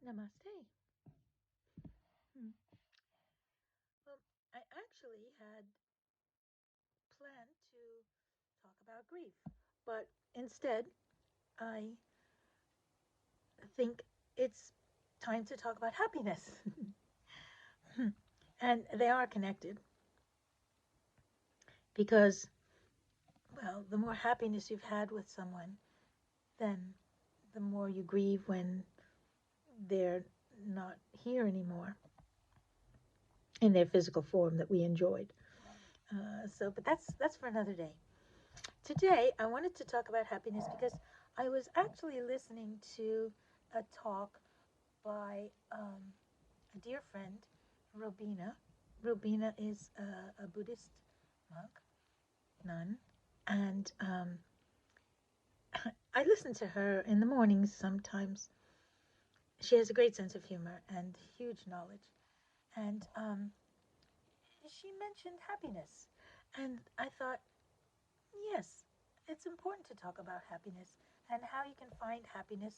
Namaste. Hmm. Well, I actually had planned to talk about grief, but instead, I think it's time to talk about happiness. And they are connected because, well, the more happiness you've had with someone, then the more you grieve when they're not here anymore in their physical form that we enjoyed. But that's for another day. Today, I wanted to talk about happiness because I was actually listening to a talk by a dear friend, Robina. Robina is a Buddhist monk, nun, and I listen to her in the mornings sometimes. She has a great sense of humor and huge knowledge. And she mentioned happiness. And I thought, yes, it's important to talk about happiness and how you can find happiness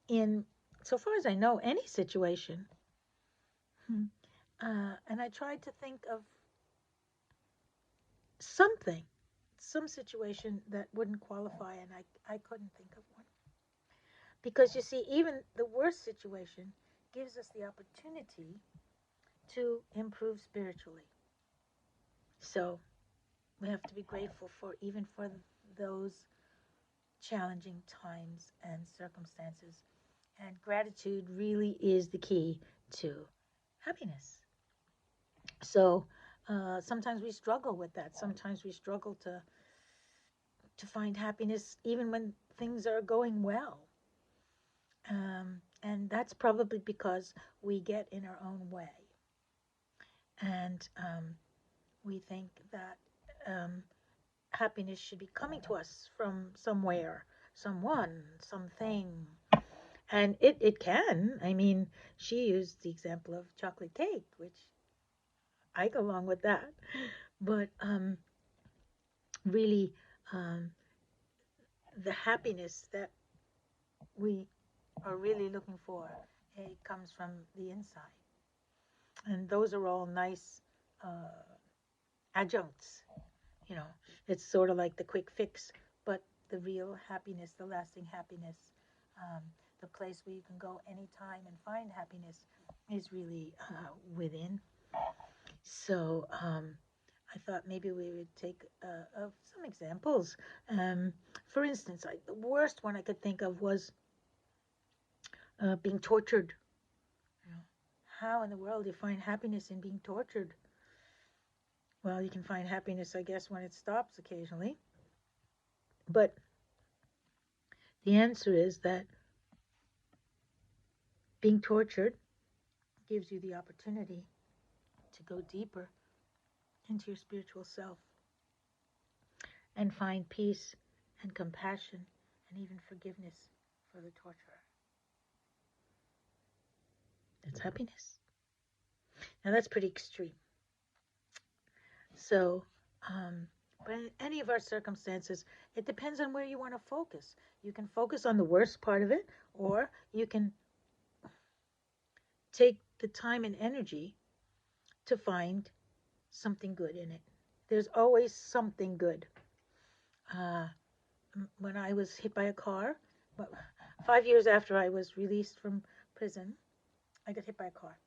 in, so far as I know, any situation. Hmm. And I tried to think of something, some situation that wouldn't qualify, and I couldn't think of one. Because you see, even the worst situation gives us the opportunity to improve spiritually. So we have to be grateful for even for those challenging times and circumstances. And gratitude really is the key to happiness. So sometimes we struggle with that. Sometimes we struggle to find happiness even when things are going well. And that's probably because we get in our own way. And we think that um, happiness should be coming to us from somewhere, someone, something. And it can. I mean, she used the example of chocolate cake, which I go along with that. But really, um, the happiness that we are really looking for, it comes from the inside. And those are all nice adjuncts. You know, it's sort of like the quick fix, but the real happiness, the lasting happiness, um, the place where you can go anytime and find happiness is really within. So I thought maybe we would take some examples. Um, for instance, the worst one I could think of was being tortured. You know, how in the world do you find happiness in being tortured? Well, you can find happiness, I guess, when it stops occasionally. But the answer is that being tortured gives you the opportunity to go deeper into your spiritual self and find peace and compassion and even forgiveness for the torturer. That's happiness. Now, that's pretty extreme. So, but in any of our circumstances, it depends on where you want to focus. You can focus on the worst part of it, or you can take the time and energy to find something good in it. There's always something good. Uh, when I was hit by a car, 5 years after I was released from prison, I got hit by a car.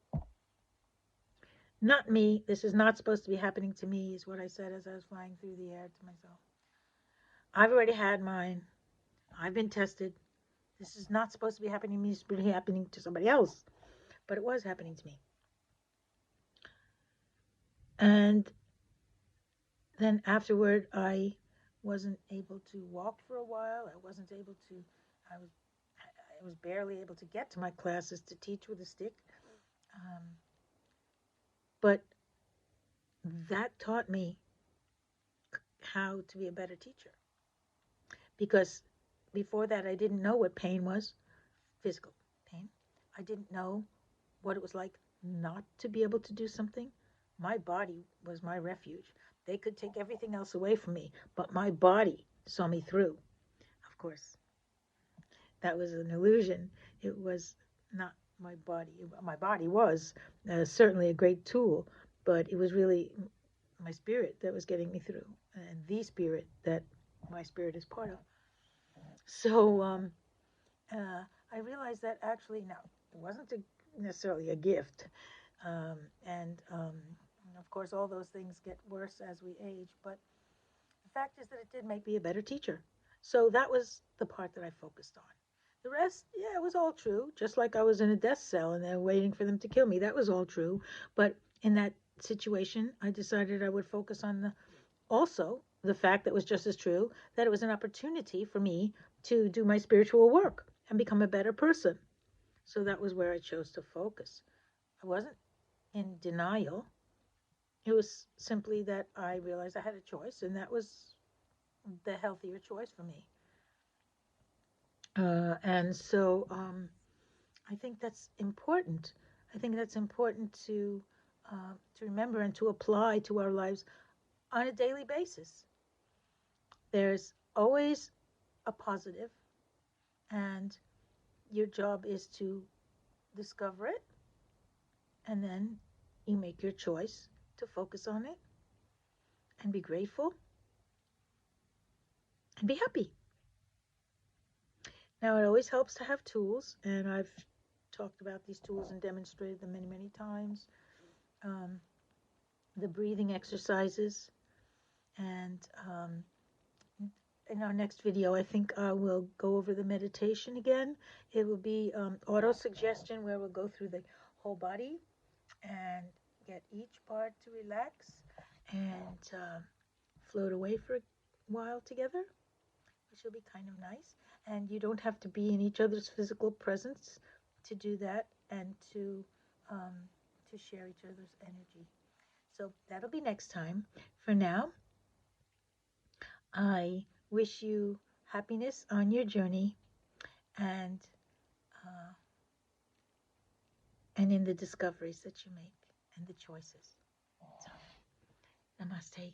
Not me. This is not supposed to be happening to me, is what I said as I was flying through the air to myself. I've already had mine. I've been tested. This is not supposed to be happening to me. It's supposed to be happening to somebody else. But it was happening to me. And then afterward, I wasn't able to walk for a while. I wasn't able to. I was. I was barely able to get to my classes to teach with a stick. Um, but that taught me how to be a better teacher because before that, I didn't know what pain was, physical pain. I didn't know what it was like not to be able to do something. My body was my refuge. They could take everything else away from me, but my body saw me through. Of course, that was an illusion. It was not my body. My body was certainly a great tool, but it was really my spirit that was getting me through, and the spirit that my spirit is part of. So uh, I realized that actually, now, it wasn't necessarily a gift. Um, and of course, all those things get worse as we age. But the fact is that it did make me a better teacher. So that was the part that I focused on. The rest, yeah, it was all true. Just like I was in a death cell and they're waiting for them to kill me. That was all true. But in that situation, I decided I would focus on also the fact that was just as true, that it was an opportunity for me to do my spiritual work and become a better person. So that was where I chose to focus. I wasn't in denial. It was simply that I realized I had a choice, and that was the healthier choice for me. And so I think that's important. I think that's important to remember and to apply to our lives on a daily basis. There's always a positive, and your job is to discover it, and then you make your choice to focus on it and be grateful and be happy. Now, it always helps to have tools, and I've talked about these tools and demonstrated them many, many times. Um, the breathing exercises, and in our next video, I think we'll go over the meditation again. It will be auto suggestion, where we'll go through the whole body and get each part to relax and float away for a while together, which will be kind of nice. And you don't have to be in each other's physical presence to do that and um, to share each other's energy. So that'll be next time. For now, I wish you happiness on your journey and uh, and in the discoveries that you make and the choices. So, namaste.